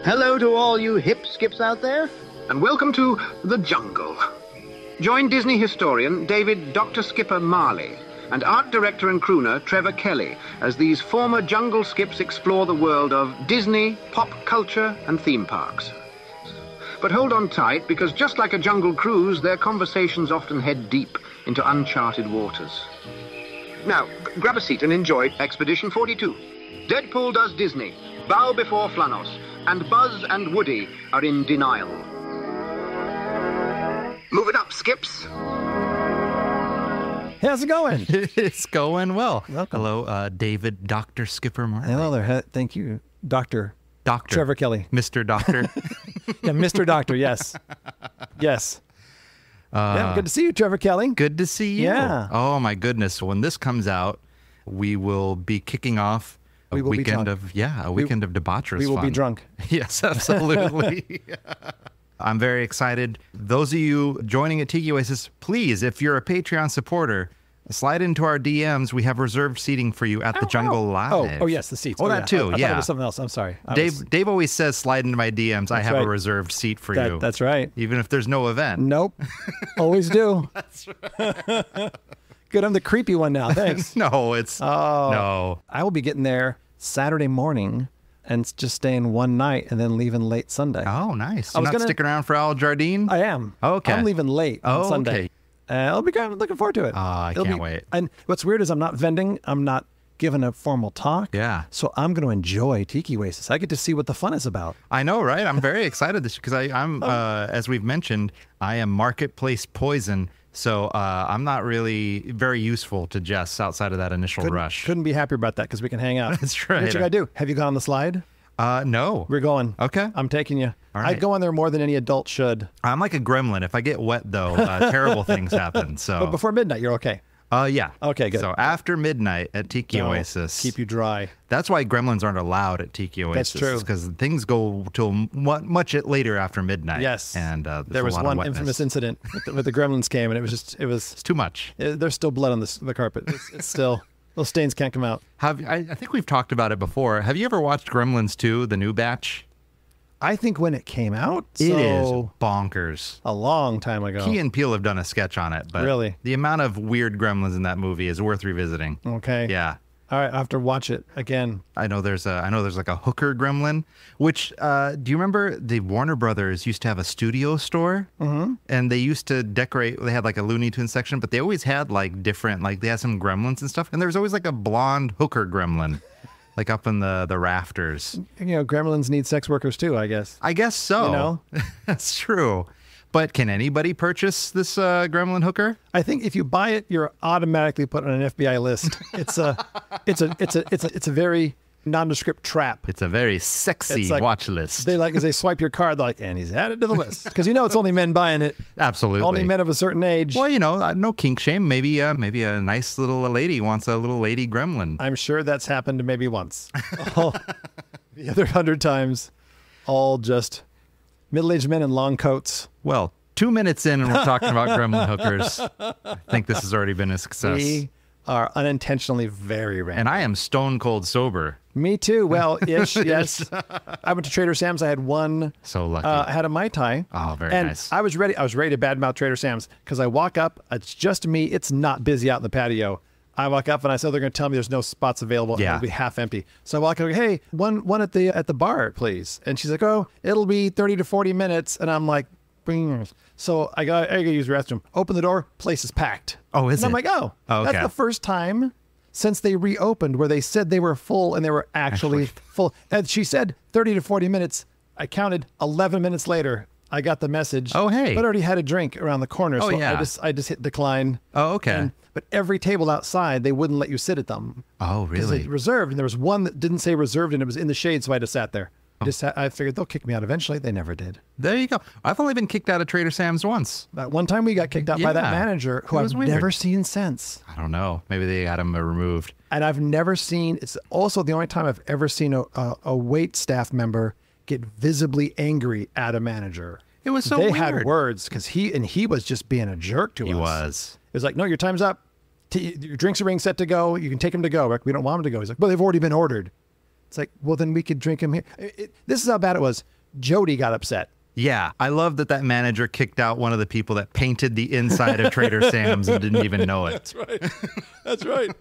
Hello to all you hip skips out there. And welcome to the jungle. Join Disney historian David Dr. Skipper Marley and art director and crooner Trevor Kelly as these former jungle skips explore the world of Disney, pop culture, and theme parks. But hold on tight, because just like a jungle cruise, their conversations often head deep into uncharted waters. Now, grab a seat and enjoy Expedition 42. Deadpool does Disney, bow before Flanos, and Buzz and Woody are in denial. Move it up, skips. Hey, how's it going? It's going well. Welcome. Hello, David Dr. Skipper Marley. Hello there. Thank you, Dr. Trevor Kelly. Mr. Doctor. Yeah, Mr. Doctor, yes. Yes. Yeah, good to see you, Trevor Kelly. Good to see you. Yeah. Oh, my goodness. When this comes out, we will be kicking off a weekend of debaucherous We will fun. be drunk. Yes, absolutely. I'm very excited. Those of you joining at Tiki Oasis, please, if you're a Patreon supporter, slide into our DMs. We have reserved seating for you at the Jungle Live. Oh, yes, the seats. Oh, that too, I yeah. thought it was something else. I'm sorry. Dave always says, slide into my DMs. I have right. a reserved seat for you. That's right. Even if there's no event. Nope. Always do. That's right. Good, I'm the creepy one now. Thanks. No, it's... No. I will be getting there Saturday morning and just staying one night and then leaving late Sunday. Oh, nice. You're not sticking around for Al Jardine? I am. Okay. I'm leaving late on Sunday. Okay. I'll be kind of looking forward to it. I can't wait. And what's weird is I'm not vending. I'm not giving a formal talk. Yeah. So I'm going to enjoy Tiki Oasis. I get to see what the fun is about. I know, right? I'm very excited because I'm, as we've mentioned, I am marketplace poison. So I'm not really very useful to Jess outside of that initial rush. Couldn't be happier about that because we can hang out. That's right. What you got to do? Have you gone on the slide? No. We're going. Okay. I'm taking you. All right. I'd go on there more than any adult should. I'm like a gremlin. If I get wet, though, terrible things happen. So. But before midnight, you're okay. Yeah. Okay, good. So after midnight at Tiki Oasis. Keep you dry. That's why gremlins aren't allowed at Tiki Oasis. That's true. Because things go till much later after midnight. Yes. And there was one infamous incident with the gremlins came, and it was It's too much. There's still blood on the carpet. It's still, those stains can't come out. I think we've talked about it before. Have you ever watched Gremlins 2, the new batch? I think when it came out, It is bonkers. a long time ago. Key and Peele have done a sketch on it, but Really? the amount of weird gremlins in that movie is worth revisiting. Okay. Yeah. All right, I have to watch it again. I know there's like a hooker gremlin, which do you remember the Warner Brothers used to have a studio store? Mm-hmm. And they used to decorate, they had like a Looney Tunes section, but they always had like different, like they had some gremlins and stuff. And there was always like a blonde hooker gremlin. Like up in the rafters. You know, gremlins need sex workers too, I guess. I guess so. You know? That's true. But can anybody purchase this gremlin hooker? I think if you buy it, you're automatically put on an FBI list. It's a very nondescript trap. It's a very sexy It's like- watch list. As they swipe your card, they're like, and he's added to the list. Because you know it's only men buying it. Absolutely. Only men of a certain age. Well, you know, no kink shame. Maybe a nice little lady wants a little lady gremlin. I'm sure that's happened maybe once. The other 100 times, all just middle-aged men in long coats. Well, 2 minutes in and we're talking about gremlin hookers. I think this has already been a success. We are unintentionally very random. And I am stone cold sober. Me too. Well, ish, yes. I went to Trader Sam's. I had one. So lucky. I had a Mai Tai. Oh, very and nice. I was ready to badmouth Trader Sam's because I walk up. It's just me. It's not busy out in the patio. I walk up and I said, they're going to tell me there's no spots available. Yeah. And it'll be half empty. So I walk up, hey, one at the bar, please. And she's like, oh, it'll be 30 to 40 minutes. And I'm like, bring yours. So I got to use the restroom. Open the door. Place is packed. Oh, is and I'm it? like, oh, okay. That's the first time since they reopened where they said they were full and they were actually full. And she said 30 to 40 minutes. I counted 11 minutes later. I got the message. Oh, hey. But I already had a drink around the corner. Oh, so yeah. I just hit decline. Oh, okay. But every table outside, they wouldn't let you sit at them. Oh, really? They reserved. And there was one that didn't say reserved and it was in the shade. So I just sat there. I figured they'll kick me out eventually. They never did. There you go. I've only been kicked out of Trader Sam's once. That one time we got kicked out by that Yeah. manager who It I've was weird. never seen since. I don't know. Maybe they got him removed. And I've never seen, it's also the only time I've ever seen a wait staff member get visibly angry at a manager. It was so they weird. had words because he was just being a jerk to us. He was. It was like, no, your time's up. Your drinks are being set to go. You can take them to go. Like, we don't want them to go. He's like, but they've already been ordered. It's like, well, then we could drink him here. This is how bad it was. Jody got upset. Yeah, I love that manager kicked out one of the people that painted the inside of Trader Sam's and didn't even know it. That's right. That's right.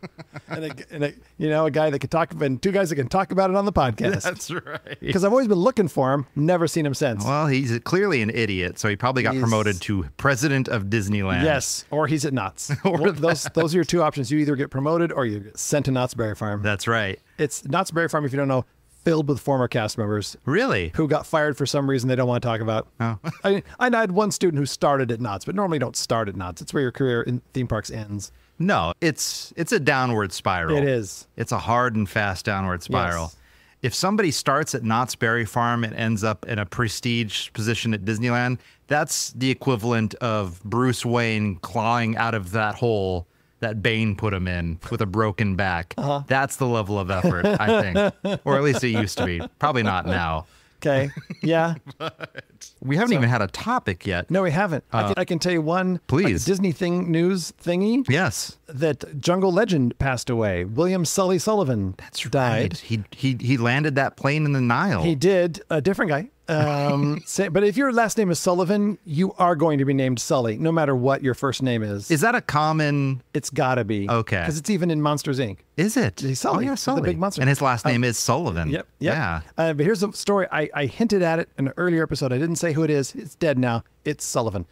A guy that could talk, and two guys that can talk about it on the podcast. That's right. Because I've always been looking for him, never seen him since. Well, he's clearly an idiot, so he probably got promoted to president of Disneyland. Yes, or he's at Knott's. Those are your two options. You either get promoted or you get sent to Knott's Berry Farm. That's right. It's Knott's Berry Farm, if you don't know, filled with former cast members. Really? Who got fired for some reason they don't want to talk about. Oh. I had one student who started at Knott's, but normally don't start at Knott's. It's where your career in theme parks ends. No, it's a downward spiral. It is. It's a hard and fast downward spiral. Yes. If somebody starts at Knott's Berry Farm and ends up in a prestige position at Disneyland, that's the equivalent of Bruce Wayne clawing out of that hole that Bane put him in with a broken back. That's the level of effort, I think. Or at least it used to be. Probably not now. Okay. Yeah. We haven't even had a topic yet. No, we haven't. I can tell you one Please. Disney news thingy. Yes. That jungle legend passed away. William Sully Sullivan died. Right. He landed that plane in the Nile. He did. A different guy. But if your last name is Sullivan, you are going to be named Sully, no matter what your first name is. Is that a common? It's gotta be. Okay. Because it's even in Monsters, Inc. Is it? He's Sully. Oh, yeah, Sully. The big monster. And his last name is Sullivan. Yep. Yeah. But here's the story. I hinted at it in an earlier episode. I didn't say who it is. It's dead now. It's Sullivan.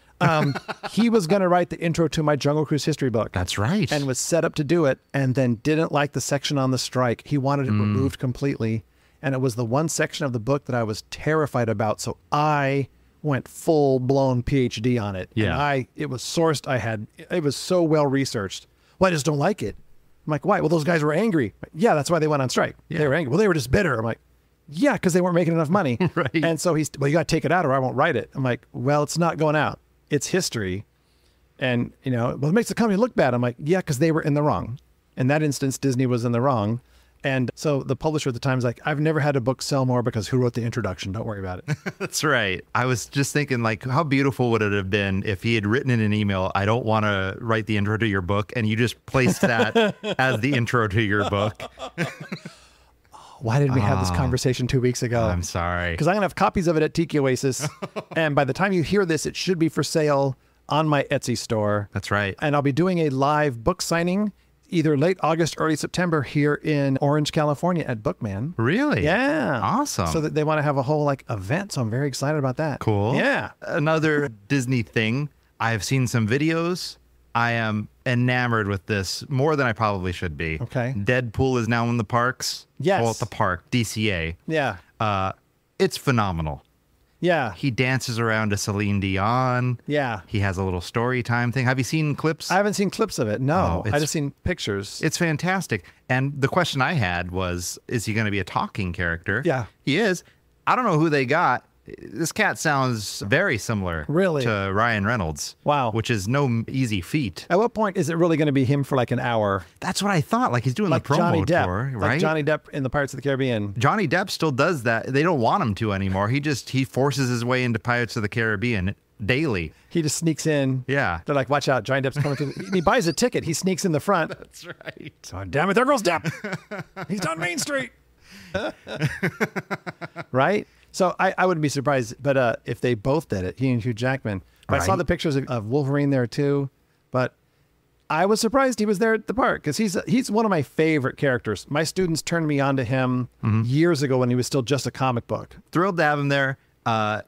He was going to write the intro to my Jungle Cruise history book. That's right. And was set up to do it, and then didn't like the section on the strike. He wanted it removed completely. And it was the one section of the book that I was terrified about. So I went full blown PhD on it. Yeah. And it was sourced. It was so well researched. Well, I just don't like it. I'm like, why? Well, those guys were angry. Yeah, that's why they went on strike. Yeah. They were angry. Well, they were just bitter. I'm like, yeah, because they weren't making enough money. Right. And so you got to take it out or I won't write it. I'm like, well, it's not going out. It's history. And, well, it makes the company look bad. I'm like, yeah, because they were in the wrong. In that instance, Disney was in the wrong. And so the publisher at the time is like, I've never had a book sell more because who wrote the introduction? Don't worry about it. That's right. I was just thinking, like, how beautiful would it have been if he had written in an email, I don't want to write the intro to your book, and you just placed that as the intro to your book. Why didn't we have this conversation 2 weeks ago? I'm sorry. Because I'm going to have copies of it at Tiki Oasis. And by the time you hear this, it should be for sale on my Etsy store. That's right. And I'll be doing a live book signing either late August, early September here in Orange, California at Bookman. Really? Yeah. Awesome. So that they want to have a whole event. So I'm very excited about that. Cool. Yeah. Another Disney thing. I have seen some videos. I am enamored with this more than I probably should be. Okay. Deadpool is now in the parks. Yes. Well, at the park, DCA. Yeah. It's phenomenal. Yeah. He dances around to Celine Dion. Yeah. He has a little story time thing. Have you seen clips? I haven't seen clips of it. No. Oh, I just seen pictures. It's fantastic. And the question I had was, is he going to be a talking character? Yeah. He is. I don't know who they got. This cat sounds very similar Really? to Ryan Reynolds. Wow. Which is no easy feat. At what point is it really going to be him for an hour? That's what I thought. Like he's doing Like the promo Johnny Depp. tour, Like right? Johnny Depp in the Pirates of the Caribbean. Johnny Depp still does that. They don't want him to anymore. He forces his way into Pirates of the Caribbean daily. He just sneaks in. Yeah. They're like, watch out, Johnny Depp's coming through. He buys a ticket. He sneaks in the front. That's right. Oh, damn it, there goes Depp. He's on Main Street. Right? So I wouldn't be surprised, but if they both did it, he and Hugh Jackman. But I saw Right. the pictures of Wolverine there too, but I was surprised he was there at the park because he's one of my favorite characters. My students turned me on to him years ago when he was still just a comic book. Thrilled to have him there.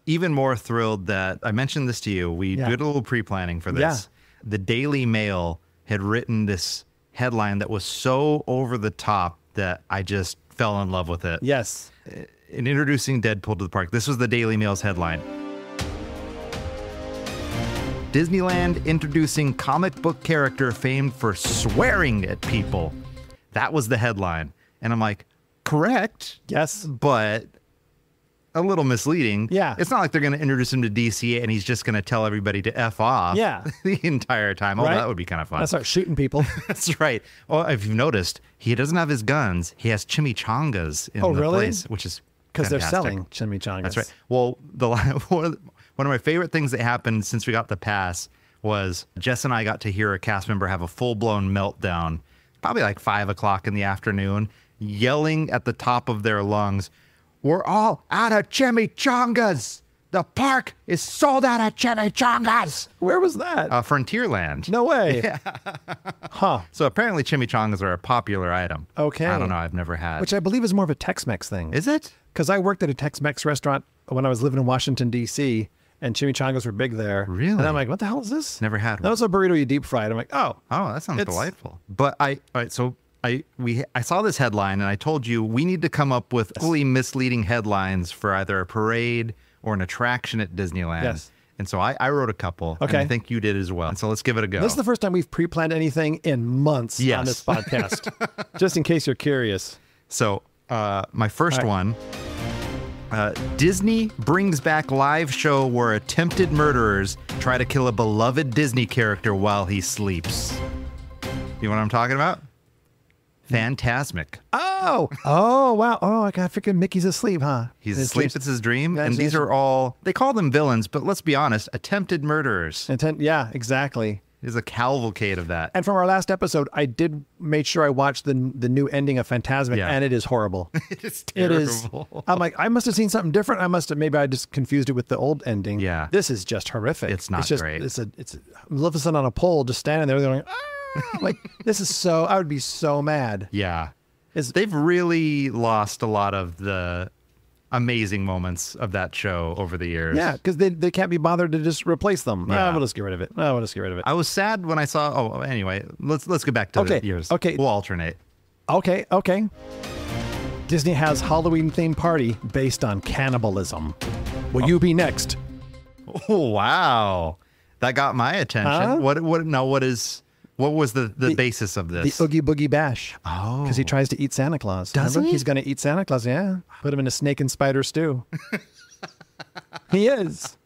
Even more thrilled that I mentioned this to you. We did a little pre-planning for this. Yeah. The Daily Mail had written this headline that was so over the top that I just fell in love with it. Yes. In introducing Deadpool to the park, this was the Daily Mail's headline. Disneyland introducing comic book character famed for swearing at people. That was the headline. And I'm like, correct. Yes. But a little misleading. Yeah. It's not like they're going to introduce him to DCA and he's just going to tell everybody to F off Yeah. the entire time. Oh, Right? that would be kind of fun. I start shooting people. That's right. Well, if you've noticed, he doesn't have his guns. He has chimichangas in the really? place, which is Because they're fantastic. selling chimichangas. That's right. Well, one of my favorite things that happened since we got the pass was Jess and I got to hear a cast member have a full-blown meltdown, probably like 5 o'clock in the afternoon. yelling at the top of their lungs, "We're all out of chimichangas! The park is sold out of chimichangas!" Where was that? Frontierland. No way. Yeah. Huh. So apparently chimichangas are a popular item. Okay. I don't know. I've never had. Which I believe is more of a Tex-Mex thing. Is it? Because I worked at a Tex-Mex restaurant when I was living in Washington, D.C., and chimichangas were big there. Really? And I'm like, what the hell is this? Never had one. That was a burrito you deep fried. I'm like, oh. Oh, that sounds delightful. But all right, so I saw this headline and I told you we need to come up with fully misleading headlines for either a parade or an attraction at Disneyland. Yes. And so I wrote a couple. Okay. And I think you did as well. And so let's give it a go. This is the first time we've pre-planned anything in months on this podcast. Just in case you're curious. So my first one, Disney brings back live show where attempted murderers try to kill a beloved Disney character while he sleeps. You know what I'm talking about? Phantasmic. Oh, wow. Oh, I figured Mickey's asleep, huh? He's asleep. It's his dream. And these are all, they call them villains, but let's be honest, attempted murderers. Yeah, exactly. There's a cavalcade of that. And from our last episode, I did make sure I watched the new ending of Phantasmic, and it is horrible. It is terrible. It is. I'm like, I must have seen something different. Maybe I just confused it with the old ending. Yeah. This is just horrific. It's not great. It's Maleficent on a pole just standing there going, like, this is so, I would be so mad. Yeah. They've really lost a lot of the amazing moments of that show over the years. Yeah, because they can't be bothered to just replace them. Yeah. We'll just get rid of it. We'll just get rid of it. I was sad when I saw, anyway, let's go back to the years. Okay. We'll alternate. Okay. Disney has Halloween themed party based on cannibalism. Will you be next? Oh, wow. That got my attention. Huh? What was the basis of this? The Oogie Boogie Bash. Oh. Because he tries to eat Santa Claus. Does Remember? he? He's going to eat Santa Claus, yeah. Put him in a snake and spider stew. He is.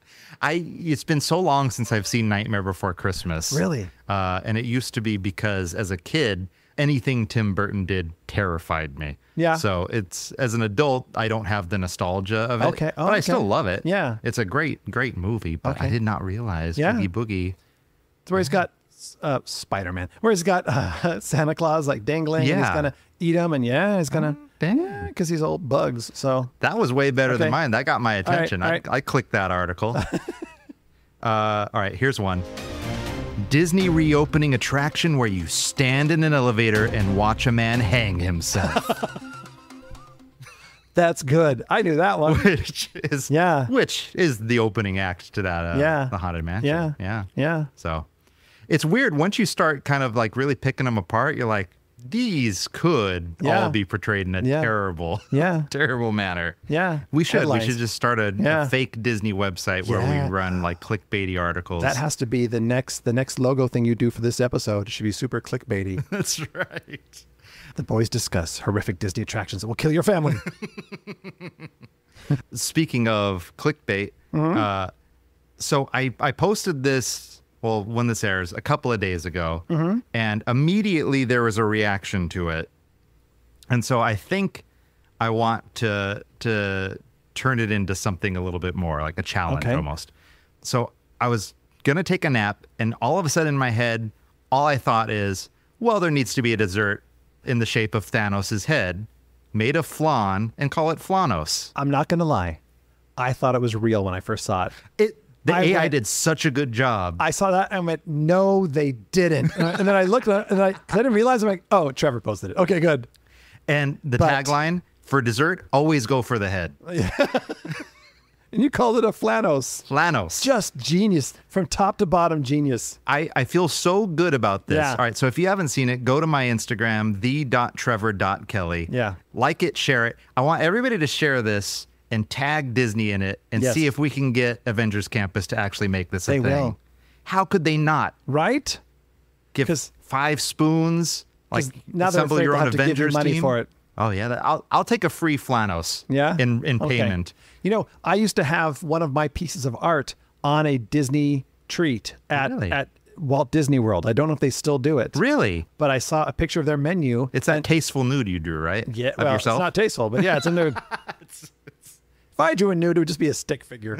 It's been so long since I've seen Nightmare Before Christmas. Really? And it used to be because as a kid, anything Tim Burton did terrified me. Yeah. So as an adult, I don't have the nostalgia of it. Okay. But I still love it. Yeah. It's a great movie, but I did not realize Oogie Boogie. It's where he's got Spider-Man, where he's got Santa Claus like dangling. Yeah. And he's going to eat him, and he's going to, because he's old bugs. So that was way better than mine. That got my attention. All right. I clicked that article. All right, here's one. Disney reopening attraction where you stand in an elevator and watch a man hang himself. That's good. I knew that one. Which is the opening act to that the Haunted Mansion. Yeah. So it's weird once you start kind of like really picking them apart. You're like, these could all be portrayed in a terrible manner. Yeah. We should Headlines. just start a fake Disney website where we run like clickbaity articles. That has to be the next logo thing you do for this episode. It should be super clickbaity. That's right. The boys discuss horrific Disney attractions that will kill your family. Speaking of clickbait, so I posted this, when this airs, a couple of days ago, and immediately there was a reaction to it. And so I think I want to turn it into something a little bit more, like a challenge almost. So I was going to take a nap, and all of a sudden in my head, all I thought is, well, there needs to be a dessert in the shape of Thanos' head, made of flan, and call it Flanos. I'm not going to lie. I thought it was real when I first saw it. The AI did such a good job. I saw that and I went, no, they didn't. And then I looked at it and I didn't realize. I'm like, oh, Trevor posted it. Okay, good. And the tagline, for dessert, always go for the head. And you called it a Flanos. Flanos. Just genius. From top to bottom, genius. I feel so good about this. Yeah. All right, so if you haven't seen it, go to my Instagram, the.trevor.kelly. Yeah. Like it, share it. I want everybody to share this and tag Disney in it and see if we can get Avengers Campus to actually make this a thing. They will. How could they not? Right? Give 5 spoons, like now assemble your own have to give you Avengers money team. for it. Oh yeah, I'll take a free Flanos. Yeah? In payment. You know, I used to have one of my pieces of art on a Disney treat at Walt Disney World. I don't know if they still do it. Really? But I saw a picture of their menu. It's that tasteful nude you drew, right? Yeah, of yourself? It's not tasteful, but yeah, it's a nude. If I drew a nude, it would just be a stick figure.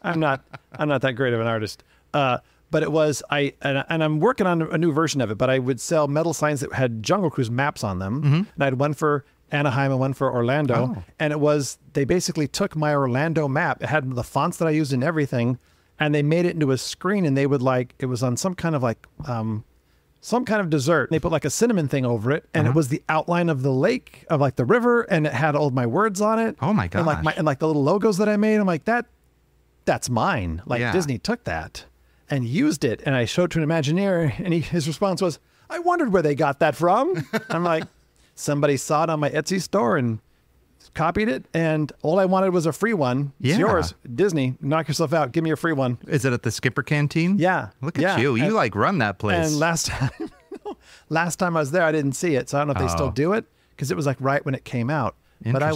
I'm not that great of an artist. but it was and I'm working on a new version of it. But I would sell metal signs that had Jungle Cruise maps on them, and I had one for Anaheim and one for Orlando. And they basically took my Orlando map. It had the fonts that I used and everything, and they made it into a screen. And they would it was on some kind of dessert. They put like a cinnamon thing over it, and it was the outline of the lake, of like the river, and it had all my words on it. Oh my gosh. And like the little logos that I made. I'm like, that's mine. Like Disney took that and used it. And I showed it to an Imagineer, and his response was, I wondered where they got that from. I'm like, somebody saw it on my Etsy store and copied it, and all I wanted was a free one. It's yours. Disney, knock yourself out. Give me a free one. Is it at the Skipper Canteen? Yeah. Look at you. You run that place. And last time I was there, I didn't see it. So I don't know if they still do it, because it was like right when it came out. But I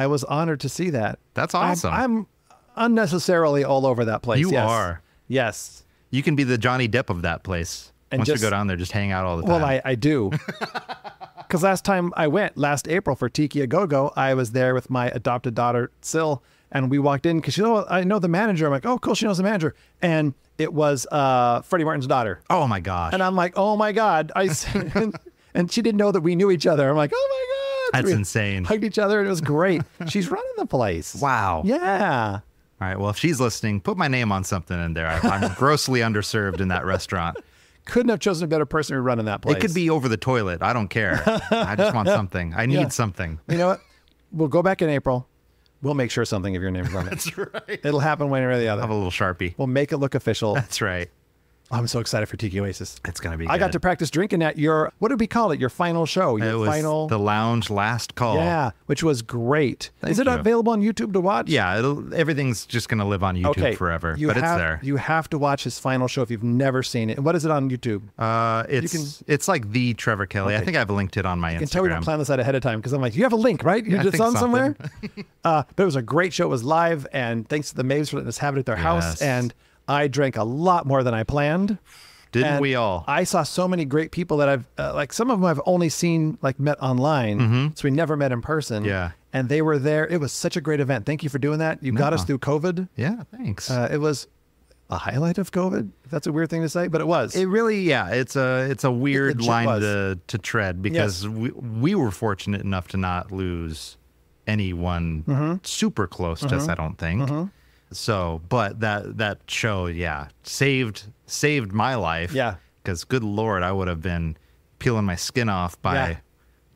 was honored to see that. That's awesome. I'm unnecessarily all over that place. You are. Yes. You can be the Johnny Depp of that place. And once you go down there, just hang out all the time. Well, I do. Because last time I went, last April for Tiki A Go-Go, I was there with my adopted daughter, Sil, and we walked in because I know the manager. I'm like, oh, cool, she knows the manager. And it was Freddie Martin's daughter. Oh, my gosh. And I'm like, oh, my God. And she didn't know that we knew each other. I'm like, oh, my God. That's insane. Hugged each other, and it was great. She's running the place. Wow. Yeah. All right, well, if she's listening, put my name on something in there. I'm grossly underserved in that restaurant. Couldn't have chosen a better person to run in that place. It could be over the toilet. I don't care. I just want something. I need something. You know what? We'll go back in April. We'll make sure something of your name's on it. That's right. It'll happen one way or the other. Have a little Sharpie. We'll make it look official. That's right. I'm so excited for Tiki Oasis. It's going to be I got good. to practice drinking at your, what did we call it? Your final show. Your It was final. the Lounge Last Call. Yeah, which was great. Thank Is it you. available on YouTube to watch? Yeah, everything's just going to live on YouTube forever, but it's there. You have to watch his final show if you've never seen it. What is it on YouTube? It's like the Trevor Kelly. Okay. I think I've linked it on my Instagram. I can tell we don't plan this out ahead of time, because I'm like, you have a link, right? Yeah, I It's think on somewhere? something. But it was a great show. It was live, and thanks to the Maves for letting us have it at their house. Yes. And I drank a lot more than I planned. Didn't And we all? I saw so many great people that I've, some of them I've only seen, met online. So we never met in person. Yeah. And they were there. It was such a great event. Thank you for doing that. You got us through COVID. Yeah, thanks. It was a highlight of COVID. If that's a weird thing to say, but it was. It really, it's a weird legit line was. to tread, because we were fortunate enough to not lose anyone super close to us, I don't think. So, but that show, saved my life. Yeah. Because good Lord, I would have been peeling my skin off by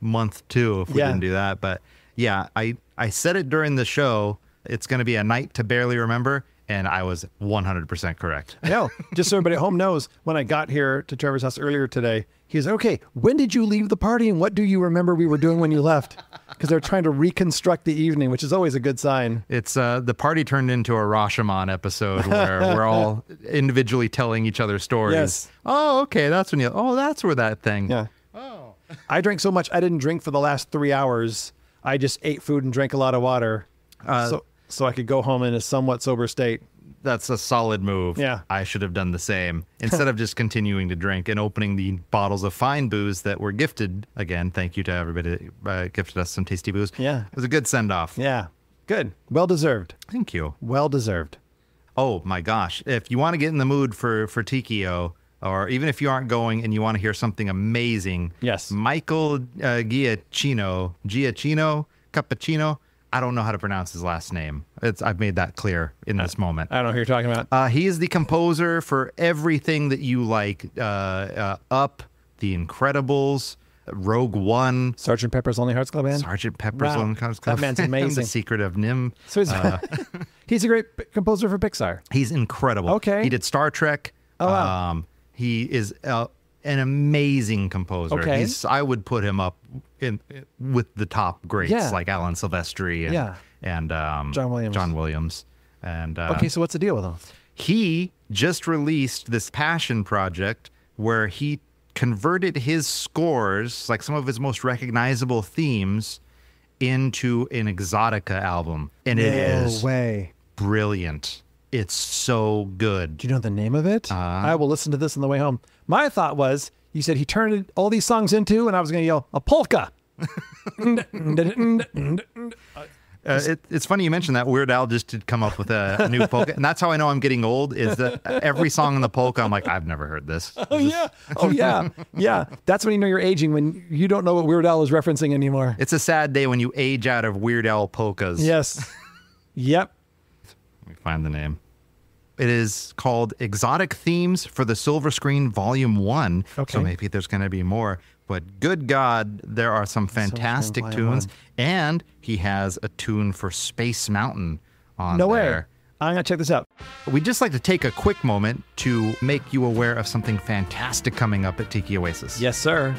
month 2 if we didn't do that. But yeah, I said it during the show. It's going to be a night to barely remember. And I was 100% correct. I know. Just so everybody at home knows, when I got here to Trevor's house earlier today, he was like, okay, when did you leave the party, and what do you remember we were doing when you left? Because they're trying to reconstruct the evening, which is always a good sign. It's the party turned into a Rashomon episode where we're all individually telling each other stories. Yes. Oh, okay, that's where that thing. Yeah. Oh. I drank so much, I didn't drink for the last 3 hours. I just ate food and drank a lot of water. So I could go home in a somewhat sober state. That's a solid move. Yeah. I should have done the same. Instead of just continuing to drink and opening the bottles of fine booze that were gifted. Again, thank you to everybody that gifted us some tasty booze. Yeah. It was a good send-off. Yeah. Good. Well deserved. Thank you. Well deserved. Oh, my gosh. If you want to get in the mood for Tiki-O, or even if you aren't going and you want to hear something amazing, Yes. Michael Giacchino, Cappuccino, I don't know how to pronounce his last name. I've made that clear in this moment. I don't know who you're talking about. He is the composer for everything that you like. Up, The Incredibles, Rogue One, Sergeant Pepper's Lonely Hearts Club Band. Sergeant Pepper's Wow. Lonely Hearts Club That man's Band, amazing. The Secret of Nim. So he's a great composer for Pixar. He's incredible. Okay. He did Star Trek. Oh, wow. He is an amazing composer. Okay. I would put him up with the top greats like Alan Silvestri and John Williams. And Okay, so what's the deal with him? he just released this passion project where he converted his scores, like some of his most recognizable themes, into an Exotica album. And it is No way. brilliant. It's so good. Do you know the name of it? I will listen to this on the way home. My thought was, you said he turned all these songs into, and I was going to yell, a polka. It's funny you mentioned that. Weird Al just did come up with a new polka, and that's how I know I'm getting old. Is that every song in the polka, I'm like, I've never heard this. Oh yeah, yeah. That's when you know you're aging, when you don't know what Weird Al is referencing anymore. It's a sad day when you age out of Weird Al polkas. Yes. Yep. Let me find the name. It is called Exotic Themes for the Silver Screen Volume 1. Okay. So maybe there's going to be more. But good God, there are some fantastic tunes. And he has a tune for Space Mountain on there. No way. I'm going to check this out. We'd just like to take a quick moment to make you aware of something fantastic coming up at Tiki Oasis. Yes, sir.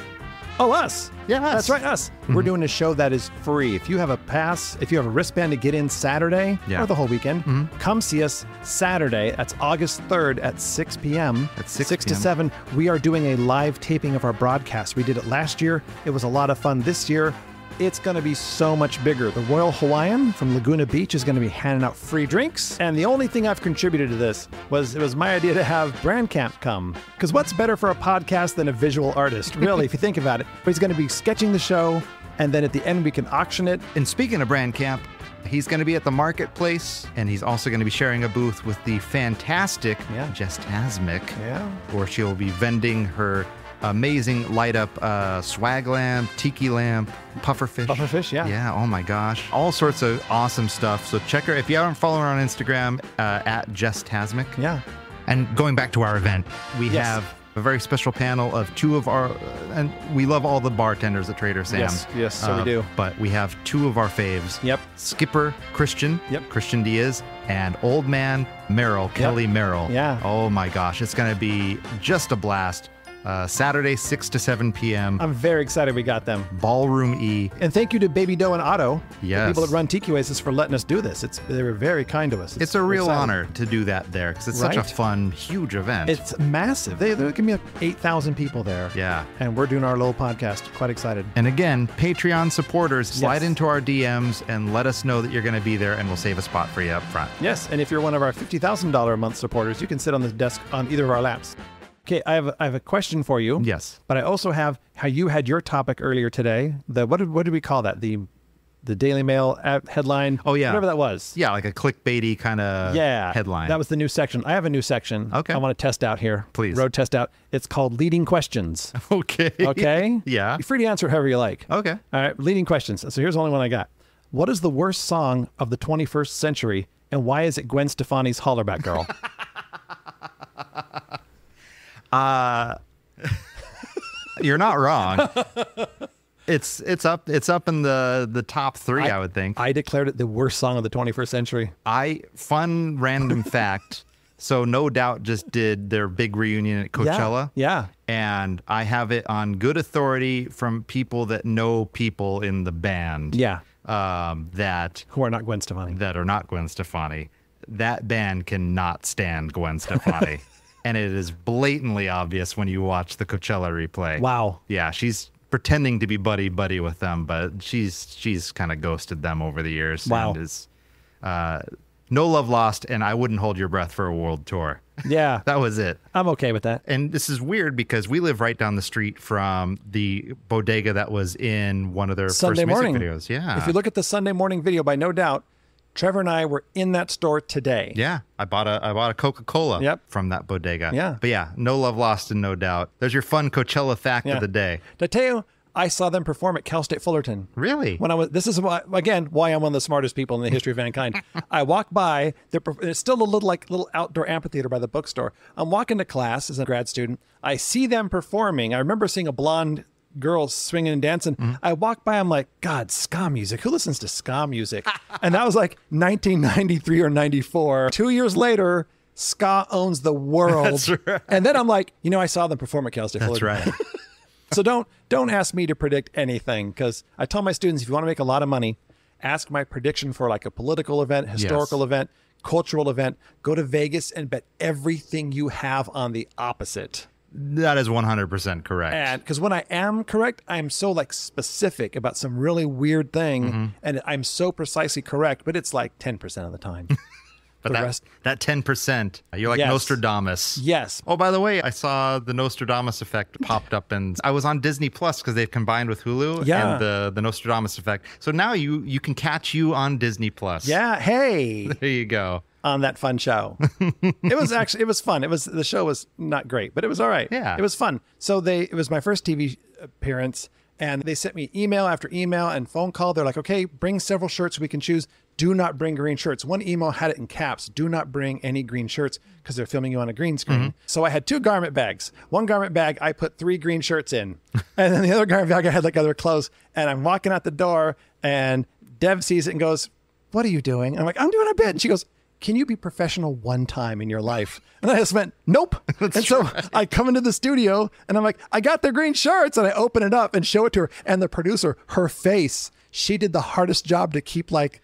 Oh, us. Yeah, us. That's right, us. We're doing a show that is free. If you have a pass, if you have a wristband to get in Saturday or the whole weekend, come see us Saturday. That's August 3rd at 6 p.m. At 6 to p.m. 7. We are doing a live taping of our broadcast. We did it last year. It was a lot of fun. This year, it's going to be so much bigger. The Royal Hawaiian from Laguna Beach is going to be handing out free drinks. And the only thing I've contributed to this was it was my idea to have Brandcamp come. Because what's better for a podcast than a visual artist, really, if you think about it. But he's going to be sketching the show, and then at the end we can auction it. And speaking of Brandcamp, he's going to be at the marketplace, and he's also going to be sharing a booth with the fantastic Jess Tasmic, where she'll be vending her amazing light-up swag lamp, tiki lamp, pufferfish. Pufferfish, yeah. Yeah, oh my gosh. All sorts of awesome stuff. So check her, if you haven't followed her on Instagram, at Jess Tasmic. Yeah. And going back to our event, we have a very special panel of two of our, and we love all the bartenders at Trader Sam's. Yes, so we do. But we have two of our faves. Yep. Skipper Christian, Christian Diaz, and Old Man Merrill, Kelly Merrill. Yeah. Oh my gosh, it's going to be just a blast. Saturday, 6 to 7 p.m. I'm very excited we got them. Ballroom E. And thank you to Baby Doe and Otto, yes, the people that run Tiki Oasis, for letting us do this. They were very kind to us. It's a real honor to do that there because it's such a fun, huge event. It's massive. There can be like 8,000 people there. Yeah. And we're doing our little podcast. Quite excited. And again, Patreon supporters, slide into our DMs and let us know that you're going to be there, and we'll save a spot for you up front. Yes. And if you're one of our $50,000 a month supporters, you can sit on this desk on either of our laps. Okay, I have a question for you. Yes. But I also have how you had your topic earlier today. What did we call that? The Daily Mail headline? Oh, yeah. Whatever that was. Yeah, like a clickbaity kind of headline. That was the new section. I have a new section. Okay. I want to test out here. Please. Road test out. It's called Leading Questions. Okay. Okay? Yeah. You're free to answer however you like. Okay. All right, Leading Questions. So here's the only one I got. What is the worst song of the 21st century, and why is it Gwen Stefani's Hollerback Girl? You're not wrong. It's up in the top three, I would think. I declared it the worst song of the 21st century. Fun random fact. So No Doubt just did their big reunion at Coachella. Yeah. And I have it on good authority from people that know people in the band. Yeah. That who are not Gwen Stefani. That are not Gwen Stefani. That band cannot stand Gwen Stefani. And it is blatantly obvious when you watch the Coachella replay. Wow. Yeah, she's pretending to be buddy with them, but she's kind of ghosted them over the years. Wow. And is no love lost, and I wouldn't hold your breath for a world tour. Yeah. That was it. I'm okay with that. And this is weird because we live right down the street from the bodega that was in one of their Sunday first music morning videos. Yeah. If you look at the Sunday morning video by No Doubt, Trevor and I were in that store today. Yeah, I bought a Coca-Cola from that bodega. Yeah. But yeah, no love lost and No Doubt. There's your fun Coachella fact of the day. Did I tell you, I saw them perform at Cal State Fullerton. Really? This is why I'm one of the smartest people in the history of mankind. I walk by, it's still a little outdoor amphitheater by the bookstore. I'm walking to class as a grad student. I see them performing. I remember seeing a blonde girl swinging and dancing. I walk by, I'm like, God, ska music. Who listens to ska music? And that was like 1993 or 94. 2 years later, ska owns the world. That's right. And then I'm like, I saw them perform at Cal State Fullerton. That's right. So don't ask me to predict anything, because I tell my students, if you want to make a lot of money, ask my prediction for like a political event, historical event, cultural event. Go to Vegas and bet everything you have on the opposite. That is 100% correct. And because when I am correct, I'm so like specific about some really weird thing, and I'm so precisely correct, but it's like 10% of the time. But the rest. that 10%, you're like Yes. Nostradamus. Yes. Oh, by the way, I saw the Nostradamus effect popped up, and I was on Disney Plus because they've combined with Hulu Yeah. and the Nostradamus effect. So now you can catch you on Disney Plus. Yeah. Hey. There you go. On that fun show. It was fun. The show was not great, but it was all right. Yeah. It was fun. So it was my first TV appearance, and they sent me email after email and phone call. They're like, okay, bring several shirts we can choose. Do not bring green shirts. One email had it in caps. Do not bring any green shirts because they're filming you on a green screen. So I had 2 garment bags. One garment bag, I put 3 green shirts in. And then the other garment bag, I had like other clothes. And I'm walking out the door, and Dev sees it and goes, what are you doing? And I'm like, I'm doing a bit. And she goes, can you be professional one time in your life? And I just went, nope. So I come into the studio and I'm like, I got their green shirts. And I open it up and show it to her. And the producer, her face, she did the hardest job to keep like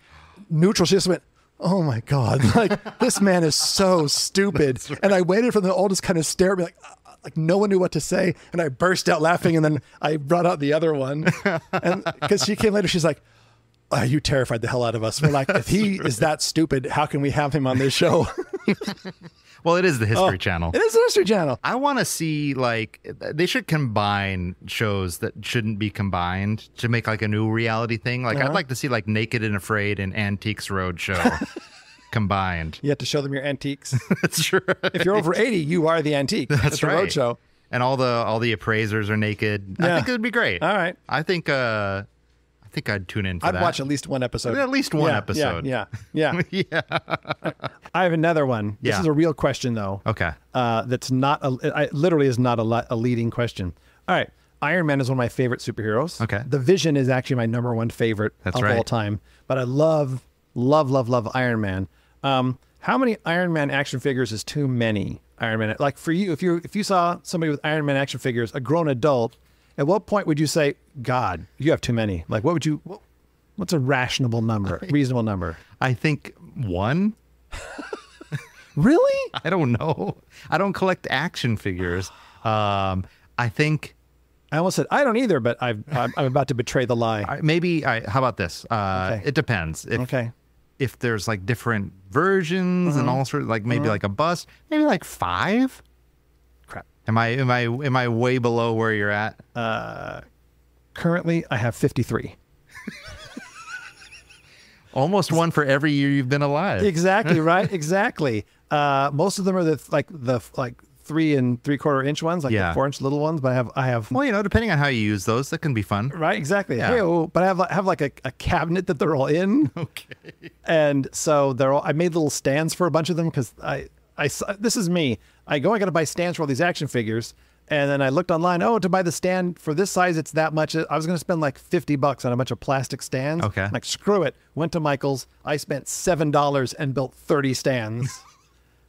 neutral. She just went, oh my God, like this man is so stupid. Right. And I waited for them all just kind of stare at me like no one knew what to say. And I burst out laughing. And then I brought out the other one. And because she came later, she's like, you terrified the hell out of us. We're like, if he is that stupid, how can we have him on this show? Well, it is the History Channel. It is the History Channel. I want to see, like, they should combine shows that shouldn't be combined to make, like, a new reality thing. Like, I'd like to see, like, Naked and Afraid and Antiques Roadshow combined. You have to show them your antiques. That's true. If you're over 80, you are the antique. That's right. Roadshow. And all the appraisers are naked. Yeah. I think it would be great. All right. I think I'd tune in for that. I'd watch at least one episode. At least one episode. Yeah. Yeah. I have another one. This is a real question, though. Okay. That's not, literally is not a leading question. All right. Iron Man is one of my favorite superheroes. Okay. The Vision is actually my number 1 favorite of all time. But I love Iron Man. How many Iron Man action figures is too many Iron Man? Like for you, if you saw somebody with Iron Man action figures, a grown adult, at what point would you say, God, you have too many? Like, what's a reasonable number? I think 1. Really? I don't know. I don't collect action figures. I think I almost said I don't either, but I'm about to betray the lie. How about this? Okay. It depends. If there's like different versions and all sorts, like maybe like a bust, maybe like 5. Crap. Am I way below where you're at? Currently, I have 53. Almost one for every year you've been alive. Exactly right. Exactly. Most of them are the 3 3/4 inch ones, like the 4-inch little ones. But I have. Well, depending on how you use those, that can be fun. Right. Exactly. Yeah. Hey, but I have like a cabinet that they're all in. Okay. And so I made little stands for a bunch of them because this is me. I got to buy stands for all these action figures. And then I looked online, to buy the stand for this size, it's that much. I was going to spend like $50 on a bunch of plastic stands. Okay. I'm like, screw it. Went to Michael's. I spent $7 and built 30 stands.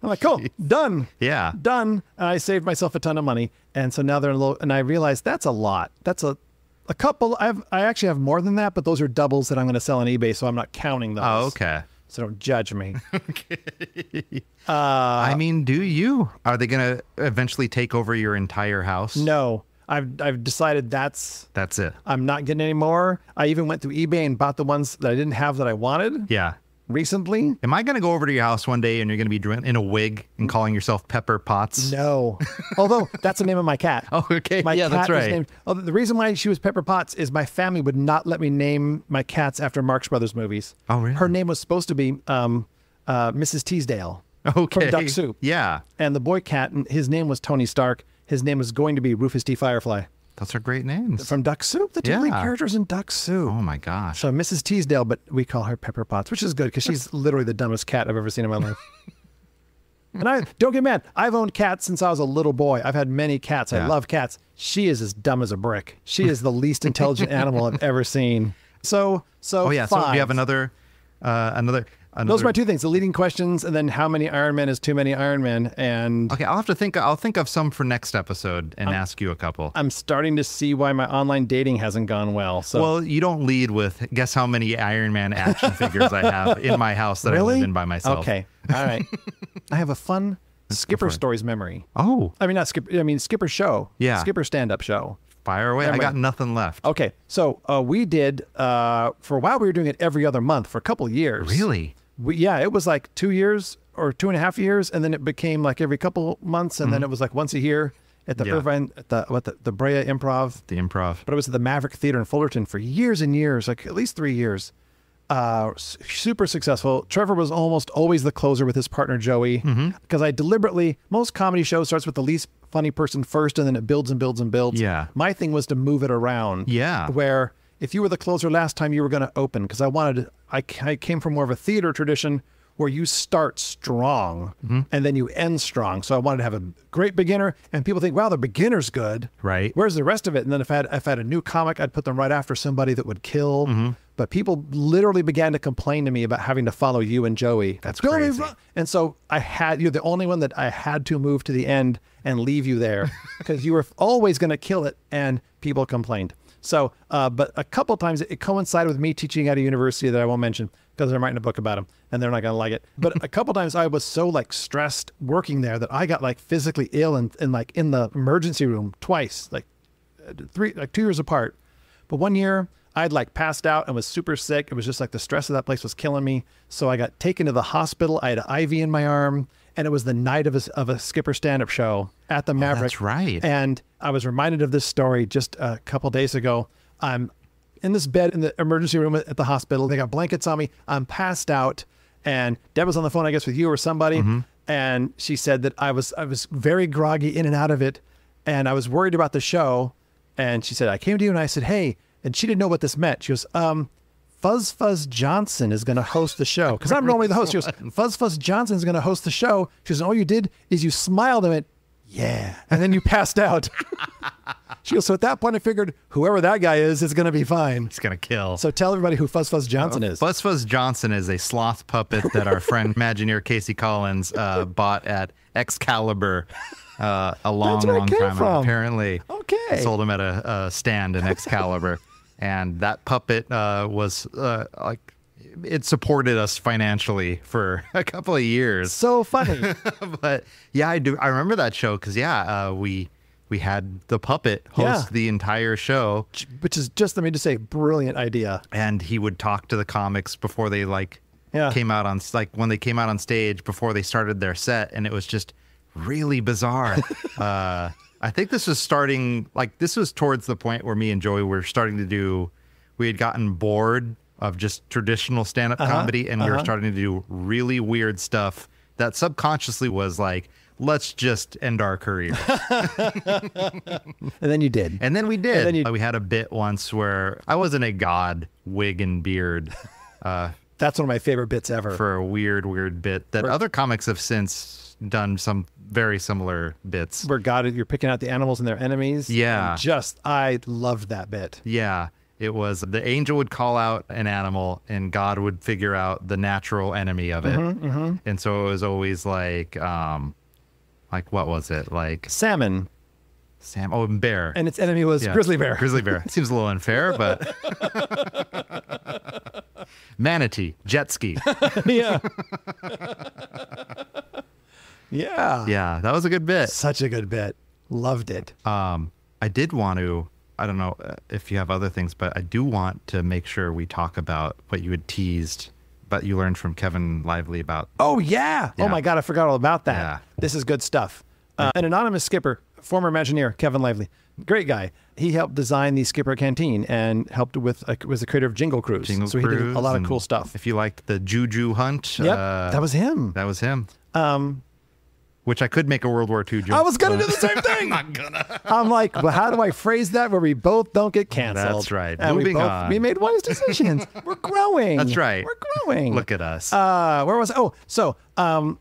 I'm like, cool, done. Yeah. Done. And I saved myself a ton of money. And so now they're low. And I realized that's a lot. That's a couple. I actually have more than that, but those are doubles that I'm going to sell on eBay. So I'm not counting those. Oh, okay. So don't judge me. Okay. I mean, do you? Are they going to eventually take over your entire house? No. I've decided that's it. I'm not getting any more. I even went through eBay and bought the ones that I didn't have that I wanted. Yeah. Recently. Am I going to go over to your house one day and you're going to be in a wig and calling yourself Pepper Potts? No. Although that's the name of my cat. Oh, okay. My cat that's right. Named, the reason why she was Pepper Potts is my family would not let me name my cats after Marx Brothers movies. Oh, really? Her name was supposed to be Mrs. Teasdale. Okay. From Duck Soup. Yeah. And the boy cat, his name was Tony Stark. His name was going to be Rufus T. Firefly. Those are great names. From Duck Soup, the two lead characters in Duck Soup. Oh my gosh. So Mrs. Teasdale, but we call her Pepper Potts, which is good because she's literally the dumbest cat I've ever seen in my life. And don't get mad. I've owned cats since I was a little boy. I've had many cats. I love cats. She is as dumb as a brick. She is the least intelligent animal I've ever seen. So Oh yeah. 5. So we have another. Those are my 2 things: the leading questions, and then how many Iron Men is too many Iron Men. And okay, I'll have to think. I'll think of some for next episode and ask you a couple. I'm starting to see why my online dating hasn't gone well. So well, you don't lead with guess how many Iron Man action figures I have in my house that I live in by myself. Okay, all right. I have a fun Skipper Stories memory. Oh, I mean not Skipper. I mean Skipper show. Yeah, Skipper stand-up show. Fire away. I got nothing left. Okay, so we did for a while. We were doing it every other month for a couple of years. Really? It was like 2 years or 2.5 years, and then it became like every couple months, and then it was like once a year at the Irvine, at the Brea Improv. The Improv. But it was at the Maverick Theater in Fullerton for years and years, like at least 3 years. Super successful. Trevor was almost always the closer with his partner Joey, because I deliberately, most comedy shows starts with the least funny person first, and then it builds and builds and builds. Yeah. My thing was to move it around. Yeah. Where if you were the closer last time, you were going to open, because I came from more of a theater tradition where you start strong and then you end strong. So I wanted to have a great beginner, and people think, wow, the beginner's good. Right. Where's the rest of it? And then if I had a new comic, I'd put them right after somebody that would kill. But people literally began to complain to me about having to follow you and Joey. That's crazy. And so you're the only one that I had to move to the end and leave you there, because you were always going to kill it, and people complained. So, but a couple times it coincided with me teaching at a university that I won't mention, because I'm writing a book about them and they're not going to like it. But a couple times I was so like stressed working there that I got like physically ill and like in the emergency room twice, like 2 years apart. But one year I'd like passed out and was super sick. It was just like the stress of that place was killing me. So I got taken to the hospital. I had an IV in my arm, and it was the night of a Skipper stand-up show at the Maverick. That's right. And I was reminded of this story just a couple days ago. I'm in this bed in the emergency room at the hospital. They got blankets on me. I'm passed out, and Deb was on the phone, I guess, with you or somebody. And she said that I was very groggy in and out of it, and I was worried about the show. And she said, I came to you and I said, hey, and she didn't know what this meant. She goes, Fuzz Johnson is going to host the show. Because I'm normally the host. She goes, Fuzz Johnson is going to host the show. She goes, all you did is you smiled and went, yeah. And then you passed out. She goes, so at that point I figured whoever that guy is going to be fine. He's going to kill. So tell everybody who Fuzz Johnson is. Fuzz Johnson is a sloth puppet that our friend Imagineer Casey Collins bought at Excalibur a long time ago. Apparently. Okay. Sold him at a stand in Excalibur. And that puppet was like, it supported us financially for a couple of years. So funny. But yeah, I do. I remember that show because we had the puppet host the entire show, which is just, let me just say, brilliant idea. And he would talk to the comics before they came out on, like when they came out on stage before they started their set, and it was just really bizarre. I think this was this was towards the point where me and Joey were starting to do, we had gotten bored of just traditional stand-up comedy, and we were starting to do really weird stuff that subconsciously was like, let's just end our career. And then you did. And then we did. We had a bit once where I wasn't a god, wig and beard. That's one of my favorite bits ever. For a weird bit that other comics have since done some very similar bits. Where you're picking out the animals and their enemies. Yeah. I loved that bit. Yeah. It was the angel would call out an animal and God would figure out the natural enemy of it. And so it was always like what was it? Like salmon. Oh, and bear. And its enemy was grizzly bear. Grizzly bear. Seems a little unfair, but manatee, jet ski. Yeah. Yeah. That was a good bit. Such a good bit. Loved it. I did want to, I don't know if you have other things, but I do want to make sure we talk about what you had teased, but you learned from Kevin Lively about. Oh, yeah. Oh, my God. I forgot all about that. Yeah. This is good stuff. An anonymous skipper, former Imagineer, Kevin Lively. Great guy. He helped design the Skipper Canteen and helped was the creator of Jingle Cruise. He did a lot of cool stuff. If you liked the Juju Hunt. Yep, that was him. Which I could make a World War II joke. I was going to do the same thing. I'm not gonna. I'm like, well, how do I phrase that where we both don't get canceled? That's right. And Moving on. We made wise decisions. We're growing. That's right. We're growing. Look at us. Where was I? Oh, so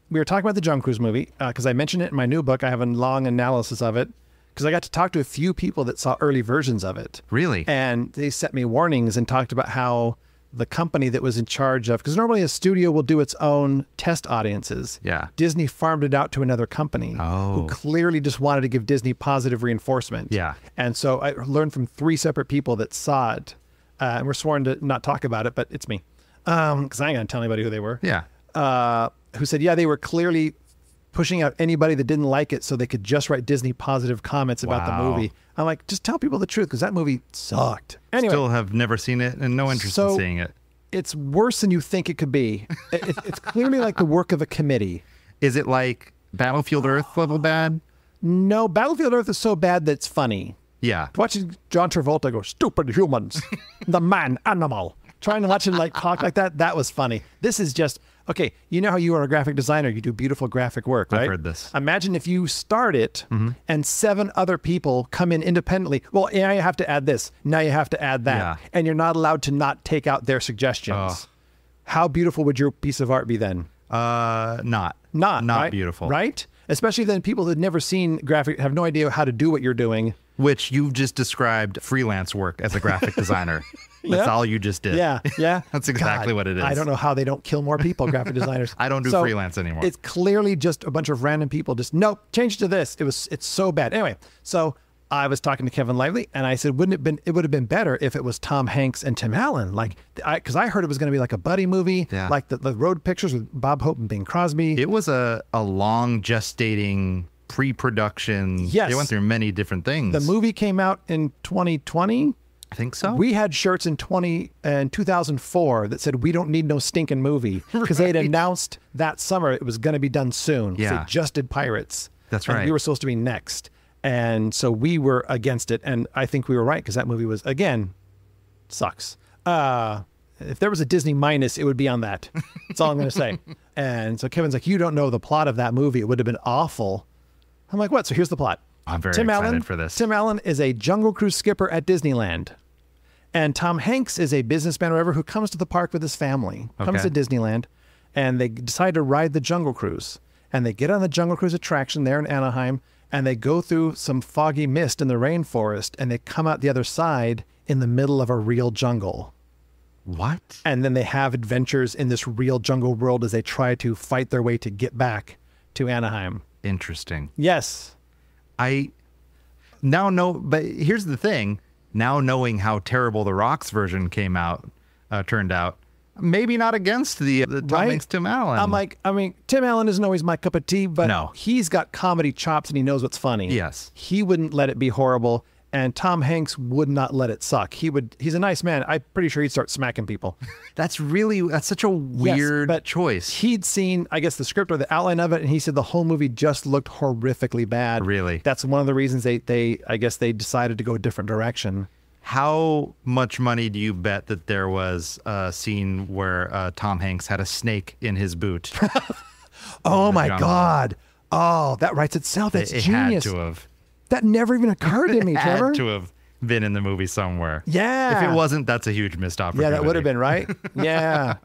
we were talking about the Jungle Cruise movie because I mentioned it in my new book. I have a long analysis of it because I got to talk to a few people that saw early versions of it. Really? And they set me warnings and talked about how the company that was in charge of, because normally a studio will do its own test audiences. Yeah. Disney farmed it out to another company who clearly just wanted to give Disney positive reinforcement. Yeah. And so I learned from 3 separate people that saw it, and we're sworn to not talk about it, but it's me, because I ain't going to tell anybody who they were. Yeah. Who said, they were clearly pushing out anybody that didn't like it so they could just write Disney positive comments about the movie. I'm like, just tell people the truth, because that movie sucked. Anyway, Still have never seen it and no interest in seeing it. It's worse than you think it could be. It's clearly like the work of a committee. Is it like Battlefield Earth level bad? No, Battlefield Earth is so bad that it's funny. Yeah. Watching John Travolta go, stupid humans, the man animal. Trying to watch him like talk like that was funny. This is just, okay, you know how you are a graphic designer, you do beautiful graphic work, right? I've heard this. Imagine if you start it and 7 other people come in independently. Well, now you have to add this. Now you have to add that. Yeah. And you're not allowed to not take out their suggestions. Oh. How beautiful would your piece of art be then? Not Right? beautiful. Right? Especially then people who've never seen graphic, have no idea how to do what you're doing. Which you've just described freelance work as a graphic designer. That's all you just did. Yeah. That's exactly God, what it is. I don't know how they don't kill more people, graphic designers. I don't do freelance anymore. It's clearly just a bunch of random people just, nope, change it to this. It's so bad. Anyway, so I was talking to Kevin Lively and I said, it would have been better if it was Tom Hanks and Tim Allen. Like, because I heard it was going to be like a buddy movie, like the road pictures with Bob Hope and Bing Crosby. It was a long gestating pre-production. Yes. They went through many different things. The movie came out in 2020. I think so. We had shirts in 2004 that said, we don't need no stinking movie, because they had announced that summer it was going to be done soon. Yeah. They just did Pirates. That's and right. we were supposed to be next. And so we were against it. And I think we were right, because that movie was, again, sucks. If there was a Disney minus, it would be on that. That's all I'm going to say. And so Kevin's like, you don't know the plot of that movie. It would have been awful. I'm like, what? So here's the plot. I'm very excited for this. Tim Allen is a Jungle Cruise skipper at Disneyland. And Tom Hanks is a businessman or whatever who comes to the park with his family, comes to Disneyland, and they decide to ride the Jungle Cruise. And they get on the Jungle Cruise attraction there in Anaheim, and they go through some foggy mist in the rainforest, and they come out the other side in the middle of a real jungle. What? And then they have adventures in this real jungle world as they try to fight their way to get back to Anaheim. Interesting. Yes. I now know, but here's the thing. Now knowing how terrible the Rock's version turned out, maybe not against the Tom Hanks, Tim Allen. I'm like, I mean, Tim Allen isn't always my cup of tea, but No. he's got comedy chops and he knows what's funny. Yes. He wouldn't let it be horrible, and Tom Hanks would not let it suck. He's a nice man. I'm pretty sure he'd start smacking people. That's such a weird choice. He'd seen, I guess, the script or the outline of it, and he said the whole movie just looked horrifically bad. Really? That's one of the reasons they I guess they decided to go a different direction. How much money do you bet that there was a scene where Tom Hanks had a snake in his boot? Oh my jungle. God. Oh, that writes itself. That's It genius. had to have. That never even occurred to me, Trevor. Had to have been in the movie somewhere. Yeah. If it wasn't, that's a huge missed opportunity. Yeah, that would have been, right? Yeah.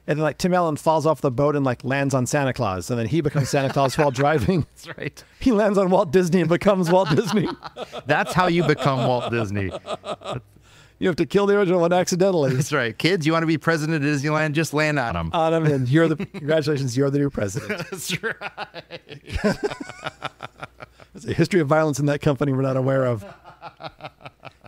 And then like Tim Allen falls off the boat and like lands on Santa Claus, and then he becomes Santa Claus while driving. That's right. He lands on Walt Disney and becomes Walt Disney. That's how you become Walt Disney. You have to kill the original one accidentally. That's right. Kids, you want to be president of Disneyland? Just land on him. On him, and congratulations, you're the new president. That's right. There's a history of violence in that company we're not aware of.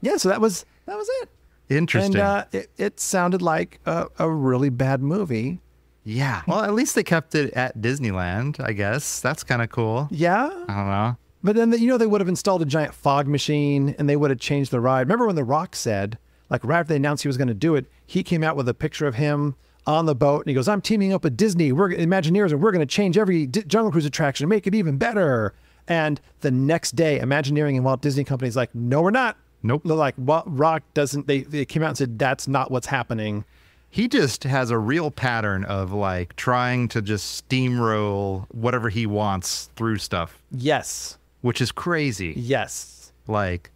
Yeah, so that was it. Interesting. And it sounded like a really bad movie. Yeah. Well, at least they kept it at Disneyland, I guess. That's kind of cool. Yeah. I don't know. But then, they would have installed a giant fog machine and they would have changed the ride. Remember when The Rock said, like right after they announced he was going to do it, he came out with a picture of him on the boat and he goes, I'm teaming up with Disney, we're Imagineers, and we're going to change every Jungle Cruise attraction and make it even better. And the next day, Imagineering and Walt Disney Company's like, no, we're not. Nope. They're like, Rock doesn't, they came out and said, that's not what's happening. He just has a real pattern of like trying to just steamroll whatever he wants through stuff. Yes. Which is crazy. Yes. Like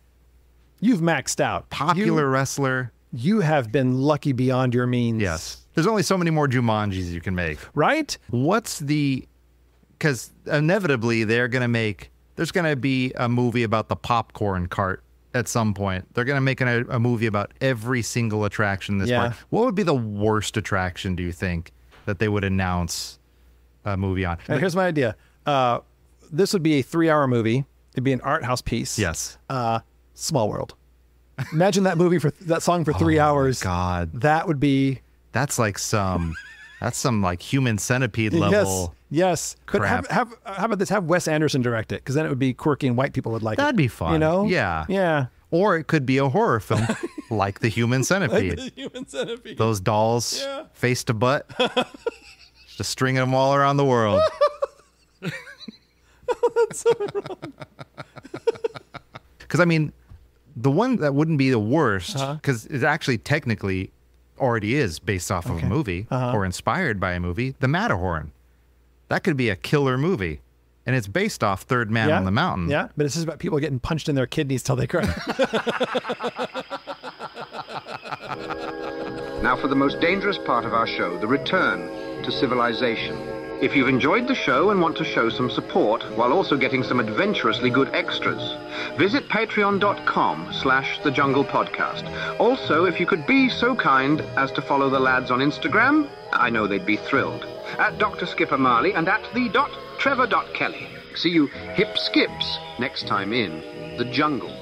You've maxed out. popular wrestler. You have been lucky beyond your means. Yes. There's only so many more Jumanjis you can make. Right? Because inevitably there's going to be a movie about the popcorn cart at some point. They're going to make a movie about every single attraction in this park. What would be the worst attraction, do you think, that they would announce a movie on? And here's my idea. This would be a 3-hour movie. It'd be an art house piece. Yes. Small World. Imagine that movie that song for 3 hours. God. That would be. That's like some like human centipede level. Yes. But crap. how about this? Have Wes Anderson direct it, because then it would be quirky and white people would like it. That'd be fun. You know? Yeah. Yeah. Or it could be a horror film like The Human Centipede. Like the Human Centipede. Those dolls, face to butt, just stringing them all around the world. That's so wrong. Because, I mean, the one that wouldn't be the worst, because it actually technically already is based off of a movie or inspired by a movie, The Matterhorn. That could be a killer movie. And it's based off Third Man on the Mountain. Yeah, but it's just about people getting punched in their kidneys till they cry. Now for the most dangerous part of our show, the return to civilization. If you've enjoyed the show and want to show some support while also getting some adventurously good extras, visit patreon.com/The Jungle Podcast. Also, if you could be so kind as to follow the lads on Instagram, I know they'd be thrilled, at Dr. Skipper Marley and at the.Trevor.Kelly. See you hip skips next time in The Jungle.